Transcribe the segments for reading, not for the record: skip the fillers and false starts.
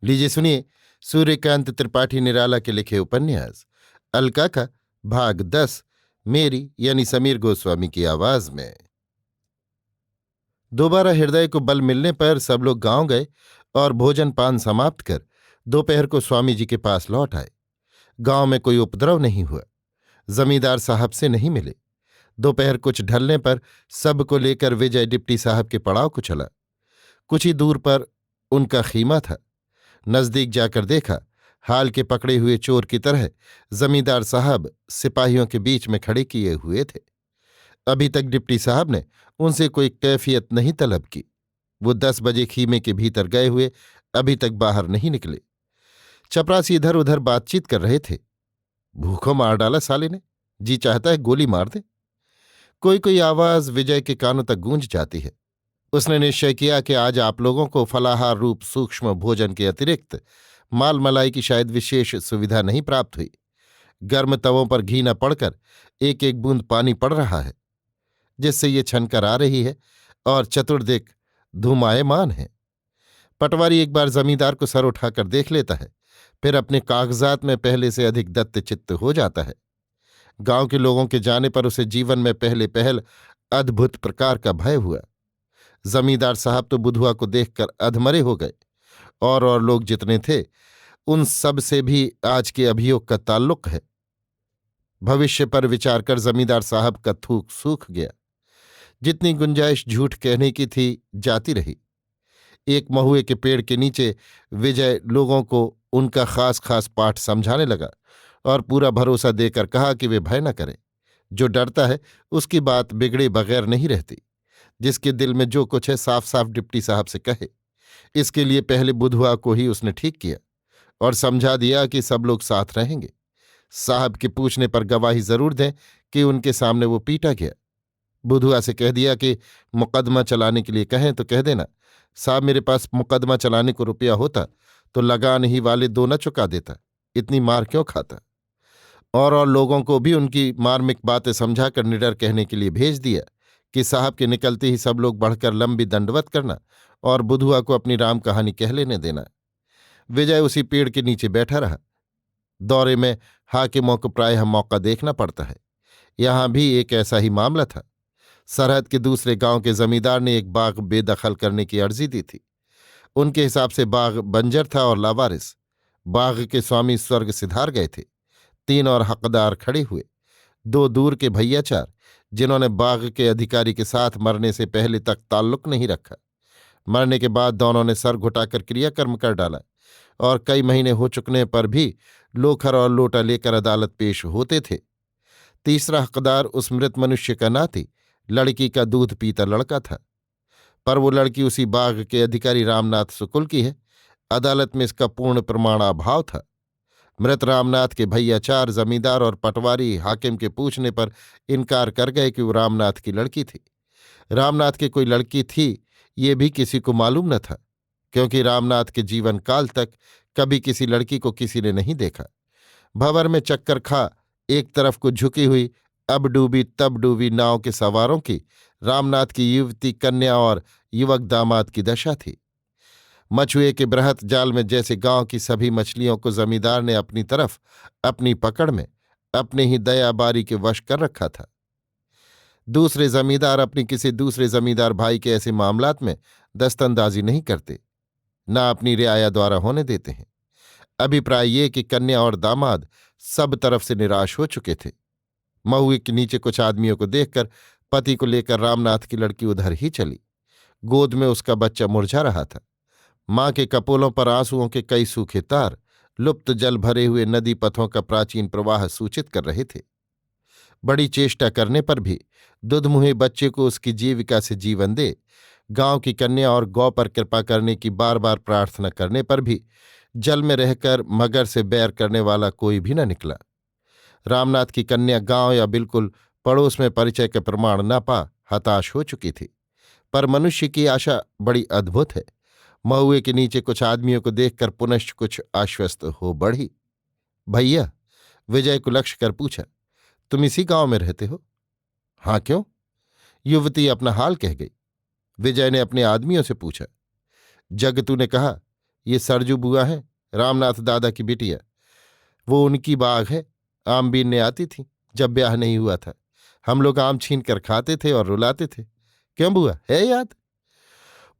लीजिए सुनिए सूर्यकांत त्रिपाठी निराला के लिखे उपन्यास अलका का भाग 10 मेरी यानी समीर गोस्वामी की आवाज में। दोबारा हृदय को बल मिलने पर सब लोग गांव गए और भोजन पान समाप्त कर दोपहर को स्वामी जी के पास लौट आए। गांव में कोई उपद्रव नहीं हुआ। जमींदार साहब से नहीं मिले। दोपहर कुछ ढलने पर सबको लेकर विजय डिप्टी साहब के पड़ाव को चला। कुछ ही दूर पर उनका खीमा था। नजदीक जाकर देखा, हाल के पकड़े हुए चोर की तरह जमींदार साहब सिपाहियों के बीच में खड़े किए हुए थे। अभी तक डिप्टी साहब ने उनसे कोई कैफियत नहीं तलब की। वो 10 बजे खीमे के भीतर गए हुए अभी तक बाहर नहीं निकले। चपरासी इधर उधर बातचीत कर रहे थे। भूखों मार डाला साले ने, जी चाहता है गोली मार दे। कोई कोई आवाज विजय के कानों तक गूंज जाती है। उसने निश्चय किया कि आज आप लोगों को फलाहार रूप सूक्ष्म भोजन के अतिरिक्त माल मलाई की शायद विशेष सुविधा नहीं प्राप्त हुई। गर्म तवों पर घी न पड़कर एक एक बूंद पानी पड़ रहा है, जिससे ये छनकर आ रही है और चतुर्दिक धूमायमान है। पटवारी एक बार जमींदार को सर उठाकर देख लेता है, फिर अपने कागजात में पहले से अधिक दत्तचित्त हो जाता है। गांव के लोगों के जाने पर उसे जीवन में पहले पहल अद्भुत प्रकार का भय हुआ। जमींदार साहब तो बुधुआ को देखकर अधमरे हो गए, और लोग जितने थे उन सब से भी आज के अभियोग का ताल्लुक है। भविष्य पर विचार कर जमींदार साहब का थूक सूख गया। जितनी गुंजाइश झूठ कहने की थी जाती रही। एक महुए के पेड़ के नीचे विजय लोगों को उनका खास खास पाठ समझाने लगा और पूरा भरोसा देकर कहा कि वे भय न करें। जो डरता है उसकी बात बिगड़े बगैर नहीं रहती। जिसके दिल में जो कुछ है साफ साफ डिप्टी साहब से कहे। इसके लिए पहले बुधवा को ही उसने ठीक किया और समझा दिया कि सब लोग साथ रहेंगे। साहब के पूछने पर गवाही जरूर दें कि उनके सामने वो पीटा गया। बुधवा से कह दिया कि मुकदमा चलाने के लिए कहें तो कह देना, साहब मेरे पास मुकदमा चलाने को रुपया होता तो लगान ही वाले 2 न चुका देता, इतनी मार क्यों खाता। और लोगों को भी उनकी मार्मिक बातें समझाकर निडर कहने के लिए भेज दिया कि साहब के निकलते ही सब लोग बढ़कर लंबी दंडवत करना और बुधुआ को अपनी राम कहानी कह लेने देना। विजय उसी पेड़ के नीचे बैठा रहा। दौरे में हाकिमों को प्रायः मौका देखना पड़ता है। यहां भी एक ऐसा ही मामला था। सरहद के दूसरे गांव के जमींदार ने एक बाग बेदखल करने की अर्जी दी थी। उनके हिसाब से बाग बंजर था और लावारिस। बाग के स्वामी स्वर्ग सिधार गए थे। 3 और हकदार खड़े हुए। 2 दूर के भैयाचार, जिन्होंने बाग के अधिकारी के साथ मरने से पहले तक ताल्लुक नहीं रखा। मरने के बाद दोनों ने सर घुटाकर क्रियाकर्म कर डाला और कई महीने हो चुकने पर भी लोखर और लोटा लेकर अदालत पेश होते थे। तीसरा हकदार उस मृत मनुष्य का नाती लड़की का दूध पीता लड़का था, पर वो लड़की उसी बाग के अधिकारी रामनाथ सुकुल की है। अदालत में इसका पूर्ण प्रमाणाभाव था। मृत रामनाथ के भैयाचार जमींदार और पटवारी हाकिम के पूछने पर इनकार कर गए कि वो रामनाथ की लड़की थी। रामनाथ की कोई लड़की थी ये भी किसी को मालूम न था, क्योंकि रामनाथ के जीवन काल तक कभी किसी लड़की को किसी ने नहीं देखा। भंवर में चक्कर खा एक तरफ को झुकी हुई अब डूबी तब डूबी नाव के सवारों की रामनाथ की युवती कन्या और युवक दामाद की दशा थी। मछुए के बृहत जाल में जैसे गांव की सभी मछलियों को जमींदार ने अपनी तरफ अपनी पकड़ में अपने ही दयाबारी के वश कर रखा था। दूसरे जमींदार अपनी किसी दूसरे जमींदार भाई के ऐसे मामलात में दस्तंदाजी नहीं करते, ना अपनी रियाया द्वारा होने देते हैं। अभिप्राय ये कि कन्या और दामाद सब तरफ से निराश हो चुके थे। महुए के नीचे कुछ आदमियों को देखकर पति को लेकर रामनाथ की लड़की उधर ही चली। गोद में उसका बच्चा मुरझा रहा था। मां के कपोलों पर आंसुओं के कई सूखे तार लुप्त जल भरे हुए नदी पथों का प्राचीन प्रवाह सूचित कर रहे थे। बड़ी चेष्टा करने पर भी दुधमुहे बच्चे को उसकी जीविका से जीवन दे, गांव की कन्या और गौ पर कृपा करने की बार बार प्रार्थना करने पर भी जल में रहकर मगर से बैर करने वाला कोई भी न निकला। रामनाथ की कन्या गांव या बिल्कुल पड़ोस में परिचय के प्रमाण न पा हताश हो चुकी थी। पर मनुष्य की आशा बड़ी अद्भुत है। महुए के नीचे कुछ आदमियों को देखकर पुनश्च कुछ आश्वस्त हो बढ़ी। भैया, विजय को लक्ष्य कर पूछा, तुम इसी गांव में रहते हो? हाँ, क्यों? युवती अपना हाल कह गई। विजय ने अपने आदमियों से पूछा। जगतू ने कहा, ये सरजू बुआ है, रामनाथ दादा की बिटिया। वो उनकी बाग है। आम बीनने आती थी जब ब्याह नहीं हुआ था। हम लोग आम छीन कर खाते थे और रुलाते थे। क्यों बुआ, है याद?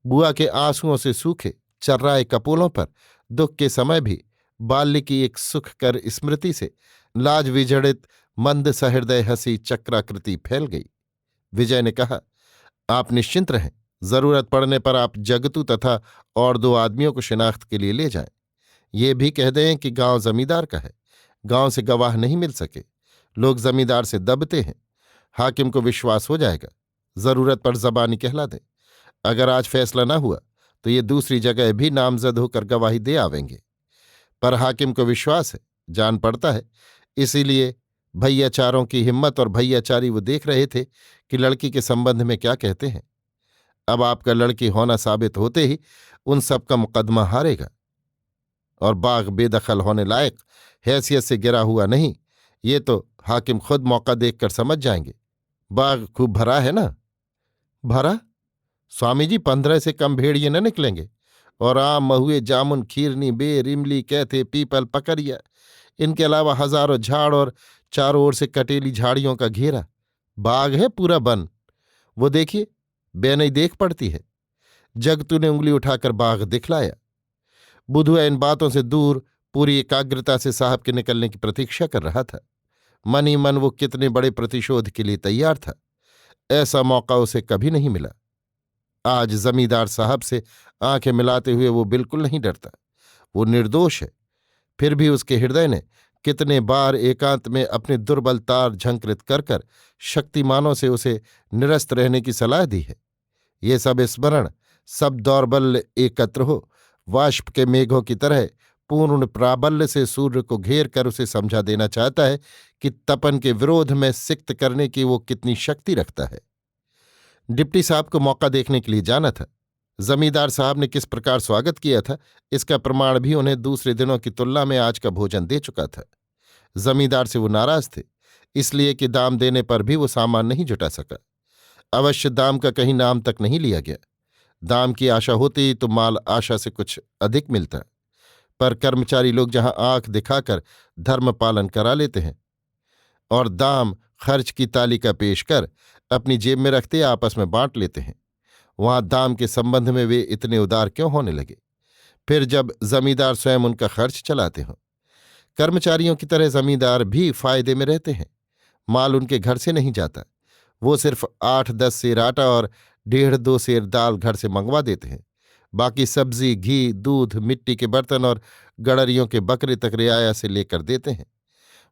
बुआ के आंसुओं से सूखे चर्राए कपोलों पर दुख के समय भी बाल्य की एक सुखकर स्मृति से लाज विजड़ित मंद सहृदय हंसी चक्राकृति फैल गई। विजय ने कहा, आप निश्चिंत रहें। जरूरत पड़ने पर आप जगतू तथा और 2 आदमियों को शिनाख्त के लिए ले जाएं। ये भी कह दें कि गांव जमींदार का है। गांव से गवाह नहीं मिल सके। लोग जमींदार से दबते हैं। हाकिम को विश्वास हो जाएगा। जरूरत पर जबानी कहला दें। अगर आज फैसला न हुआ तो ये दूसरी जगह भी नामजद होकर गवाही दे आवेंगे। पर हाकिम को विश्वास है, जान पड़ता है। इसीलिए भैयाचारों की हिम्मत और भैयाचारी वो देख रहे थे कि लड़की के संबंध में क्या कहते हैं। अब आपका लड़की होना साबित होते ही उन सब का मुकदमा हारेगा और बाग बेदखल होने लायक हैसियत से गिरा हुआ नहीं, ये तो हाकिम खुद मौका देखकर समझ जाएंगे। बाग खूब भरा है ना? भरा? स्वामी जी, 15 से कम भेड़िए न निकलेंगे। और आम, महुए, जामुन, खीरनी, बेर, इमली, कैथे, पीपल, पकरिया, इनके अलावा हजारों झाड़ और चारों ओर से कटेली झाड़ियों का घेरा। बाग है पूरा बन। वो देखिए, बेनई देख पड़ती है। जगतू ने उंगली उठाकर बाग दिखलाया। बुधुआ इन बातों से दूर पूरी एकाग्रता से साहब के निकलने की प्रतीक्षा कर रहा था। मन ही मन वो कितने बड़े प्रतिशोध के लिए तैयार था। ऐसा मौका उसे कभी नहीं मिला। आज जमींदार साहब से आंखें मिलाते हुए वो बिल्कुल नहीं डरता। वो निर्दोष है। फिर भी उसके हृदय ने कितने बार एकांत में अपने दुर्बल तार झंकृत कर कर शक्तिमानों से उसे निरस्त रहने की सलाह दी है। ये सब स्मरण, सब दौर्बल्य एकत्र हो वाष्प के मेघों की तरह पूर्ण प्राबल्य से सूर्य को घेर कर उसे समझा देना चाहता है कि तपन के विरोध में सिक्त करने की वो कितनी शक्ति रखता है। डिप्टी साहब को मौका देखने के लिए जाना था। जमींदार साहब ने किस प्रकार स्वागत किया था, इसका प्रमाण भी उन्हें दूसरे दिनों की तुलना में आज का भोजन दे चुका था। जमींदार से वो नाराज थे, इसलिए कि दाम देने पर भी वो सामान नहीं जुटा सका। अवश्य दाम का कहीं नाम तक नहीं लिया गया। दाम की आशा होती तो माल आशा से कुछ अधिक मिलता। पर कर्मचारी लोग जहां आंख दिखाकर धर्म पालन करा लेते हैं और दाम खर्च की तालिका पेश कर अपनी जेब में रखते आपस में बांट लेते हैं, वहां दाम के संबंध में वे इतने उदार क्यों होने लगे? फिर जब जमींदार स्वयं उनका खर्च चलाते हों। कर्मचारियों की तरह जमींदार भी फायदे में रहते हैं। माल उनके घर से नहीं जाता। वो सिर्फ 8-10 सेर आटा और 1.5-2 सेर दाल घर से मंगवा देते हैं। बाकी सब्जी, घी, दूध, मिट्टी के बर्तन और गड़रियों के बकरे तक रियाया से लेकर देते हैं।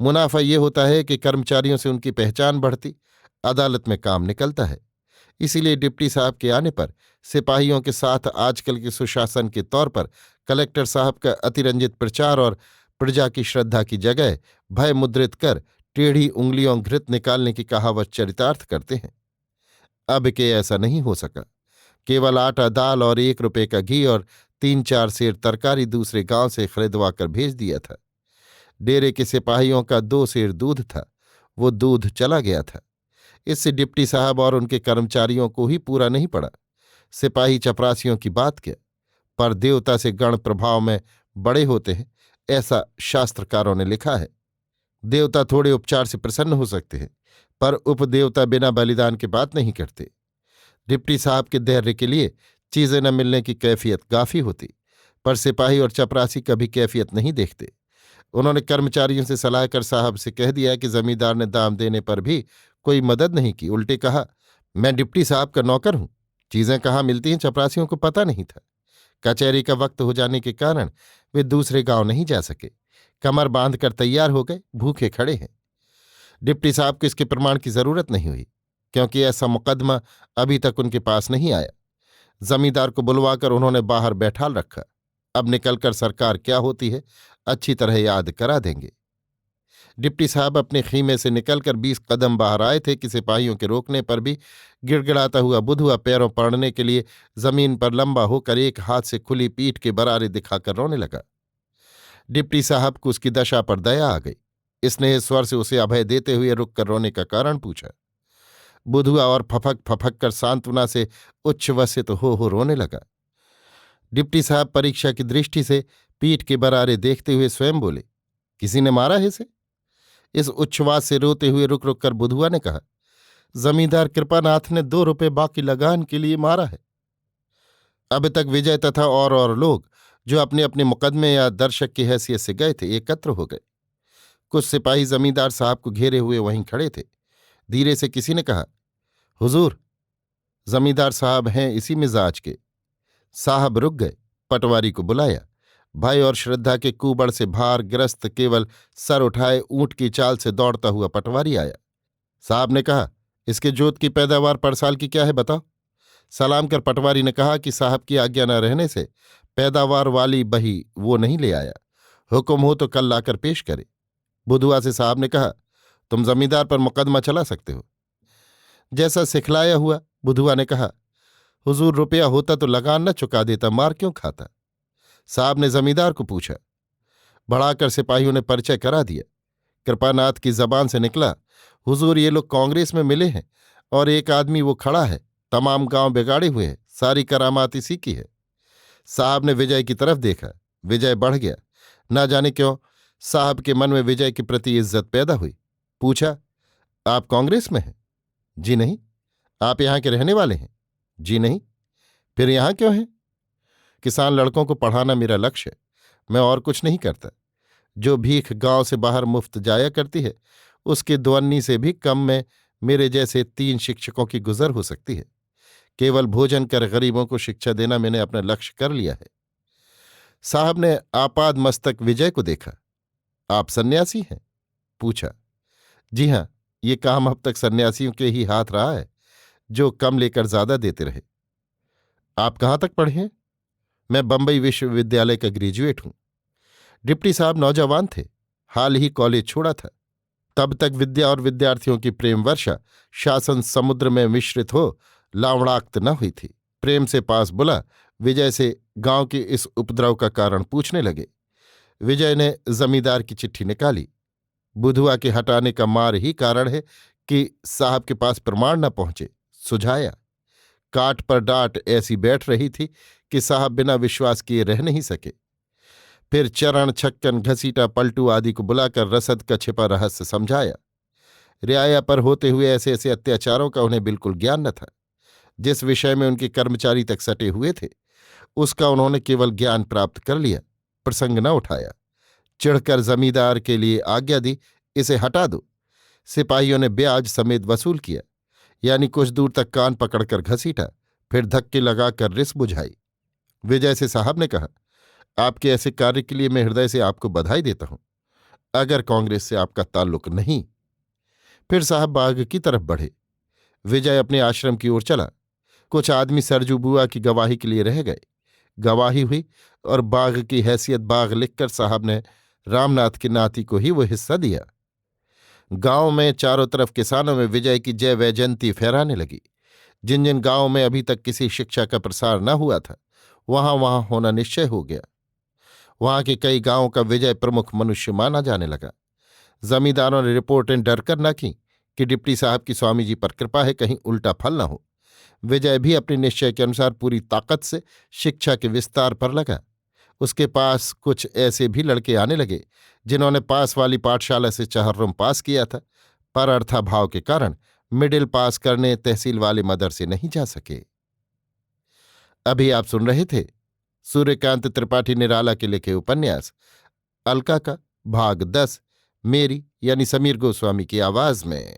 मुनाफा ये होता है कि कर्मचारियों से उनकी पहचान बढ़ती, अदालत में काम निकलता है। इसीलिए डिप्टी साहब के आने पर सिपाहियों के साथ आजकल के सुशासन के तौर पर कलेक्टर साहब का अतिरंजित प्रचार और प्रजा की श्रद्धा की जगह भय मुद्रित कर टेढ़ी उंगलियों घृत निकालने की कहावत चरितार्थ करते हैं। अब के ऐसा नहीं हो सका। केवल आटा, दाल और 1 रुपये का घी और 3-4 सेर तरकारी दूसरे गांव से खरीदवा कर भेज दिया था। डेरे के सिपाहियों का 2 सेर दूध था। वो दूध चला गया था। इससे डिप्टी साहब और उनके कर्मचारियों को ही पूरा नहीं पड़ा। सिपाही चपरासियों की बात क्या, पर देवता से गण प्रभाव में बड़े होते हैं, ऐसा शास्त्रकारों ने लिखा है। देवता थोड़े उपचार से प्रसन्न हो सकते हैं, पर उपदेवता बिना बलिदान के बात नहीं करते। डिप्टी साहब के धैर्य के लिए चीजें न मिलने की कैफियत काफी होती, पर सिपाही और चपरासी कभी कैफियत नहीं देखते। उन्होंने कर्मचारियों से सलाह कर साहब से कह दिया कि जमींदार ने दाम देने पर भी कोई मदद नहीं की। उल्टे कहा, मैं डिप्टी साहब का नौकर हूं, चीजें कहाँ मिलती हैं चपरासियों को पता नहीं था। कचहरी का वक्त हो जाने के कारण वे दूसरे गांव नहीं जा सके। कमर बांध कर तैयार हो गए, भूखे खड़े हैं। डिप्टी साहब को इसके प्रमाण की जरूरत नहीं हुई, क्योंकि ऐसा मुकदमा अभी तक उनके पास नहीं आया। जमींदार को बुलवाकर उन्होंने बाहर बैठाल रखा। अब निकलकर सरकार क्या होती है अच्छी तरह याद करा देंगे। डिप्टी साहब अपने खीमे से निकलकर 20 कदम बाहर आए थे कि सिपाहियों के रोकने पर भी गिड़गिड़ाता हुआ बुधुआ पैरों पड़ने के लिए जमीन पर लंबा होकर एक हाथ से खुली पीठ के बरारे दिखाकर रोने लगा। डिप्टी साहब को उसकी दशा पर दया आ गई। स्नेह स्वर से उसे अभय देते हुए रुककर रोने का कारण पूछा। बुधुआ और फफक फफक कर सांत्वना से उच्छ्वसित हो रोने लगा। डिप्टी साहब परीक्षा की दृष्टि से पीठ के बरारे देखते हुए स्वयं बोले, किसी ने मारा है इसे? इस उच्छ्वास से रोते हुए रुक रुक कर बुधुआ ने कहा, जमींदार कृपानाथ ने 2 रुपए बाकी लगान के लिए मारा है। अब तक विजय तथा और लोग जो अपने अपने मुकदमे या दर्शक की हैसियत से गए थे एकत्र हो गए। कुछ सिपाही जमींदार साहब को घेरे हुए वहीं खड़े थे। धीरे से किसी ने कहा, हुजूर, जमींदार साहब हैं इसी मिजाज के। साहब रुक गए, पटवारी को बुलाया। भय और श्रद्धा के कुबड़ से भार ग्रस्त केवल सर उठाए ऊंट की चाल से दौड़ता हुआ पटवारी आया। साहब ने कहा, इसके जोत की पैदावार पर साल की क्या है बताओ। सलाम कर पटवारी ने कहा कि साहब की आज्ञा न रहने से पैदावार वाली बही वो नहीं ले आया। हुक्म हो तो कल लाकर पेश करे। बुधुआ से साहब ने कहा, तुम जमींदार पर मुकदमा चला सकते हो। जैसा सिखलाया हुआ बुधुआ ने कहा, हुजूर, रुपया होता तो लगान न चुका देता, मार क्यों खाता? साहब ने जमींदार को पूछा। बढ़ाकर सिपाहियों ने परिचय करा दिया। कृपानाथ की जबान से निकला, हुजूर, ये लोग कांग्रेस में मिले हैं और एक आदमी वो खड़ा है, तमाम गांव बिगाड़े हुए हैं, सारी करामात इसी की है। साहब ने विजय की तरफ देखा। विजय बढ़ गया। ना जाने क्यों साहब के मन में विजय के प्रति इज्जत पैदा हुई। पूछा, आप कांग्रेस में हैं? जी नहीं। आप यहां के रहने वाले हैं? जी नहीं। फिर यहां क्यों हैं? किसान लड़कों को पढ़ाना मेरा लक्ष्य है, मैं और कुछ नहीं करता। जो भीख गांव से बाहर मुफ्त जाया करती है उसके 2 अन्नी से भी कम में मेरे जैसे 3 शिक्षकों की गुजर हो सकती है। केवल भोजन कर गरीबों को शिक्षा देना मैंने अपना लक्ष्य कर लिया है। साहब ने आपाद मस्तक विजय को देखा। आप सन्यासी हैं? पूछा। जी हां, ये काम अब तक सन्यासियों के ही हाथ रहा है, जो कम लेकर ज्यादा देते रहे। आप कहाँ तक पढ़े हैं? मैं बंबई विश्वविद्यालय का ग्रेजुएट हूं। डिप्टी साहब नौजवान थे, हाल ही कॉलेज छोड़ा था। तब तक विद्या और विद्यार्थियों की प्रेम वर्षा शासन समुद्र में मिश्रित हो लावणाक्त न हुई थी। प्रेम से पास बुला विजय से गांव के इस उपद्रव का कारण पूछने लगे। विजय ने जमींदार की चिट्ठी निकाली। बुधुआ के हटाने का मार ही कारण है कि साहब के पास प्रमाण न पहुंचे। सुझाया। काट पर डांट ऐसी बैठ रही थी कि साहब बिना विश्वास किए रह नहीं सके। फिर चरण, छक्कन, घसीटा, पलटू आदि को बुलाकर रसद का छिपा रहस्य समझाया। रियाया पर होते हुए ऐसे ऐसे अत्याचारों का उन्हें बिल्कुल ज्ञान न था। जिस विषय में उनके कर्मचारी तक सटे हुए थे उसका उन्होंने केवल ज्ञान प्राप्त कर लिया, प्रसंग न उठाया। चिढ़कर जमींदार के लिए आज्ञा दी, इसे हटा दो। सिपाहियों ने ब्याज समेत वसूल किया, यानी कुछ दूर तक कान पकड़कर घसीटा, फिर धक्के लगाकर रिस बुझाई। विजय से साहब ने कहा, आपके ऐसे कार्य के लिए मैं हृदय से आपको बधाई देता हूं। अगर कांग्रेस से आपका ताल्लुक नहीं। फिर साहब बाग की तरफ बढ़े। विजय अपने आश्रम की ओर चला। कुछ आदमी सरजू बुआ की गवाही के लिए रह गए। गवाही हुई और बाग की हैसियत बाग लिखकर साहब ने रामनाथ की नाती को ही वो हिस्सा दिया। गांव में चारों तरफ किसानों में विजय की जय वैजयंती फहराने लगी। जिन जिन गांवों में अभी तक किसी शिक्षा का प्रसार न हुआ था वहां वहां होना निश्चय हो गया। वहां के कई गांवों का विजय प्रमुख मनुष्य माना जाने लगा। जमींदारों ने रिपोर्टें डरकर न की कि डिप्टी साहब की स्वामी जी पर कृपा है, कहीं उल्टा फल न हो। विजय भी अपने निश्चय के अनुसार पूरी ताकत से शिक्षा के विस्तार पर लगा। उसके पास कुछ ऐसे भी लड़के आने लगे जिन्होंने पास वाली पाठशाला से चहर्रम पास किया था, पर अर्थाभाव के कारण मिडिल पास करने तहसील वाले मदरसे नहीं जा सके। अभी आप सुन रहे थे सूर्यकांत त्रिपाठी निराला के लिखे उपन्यास अलका का भाग 10, मेरी यानी समीर गोस्वामी की आवाज में।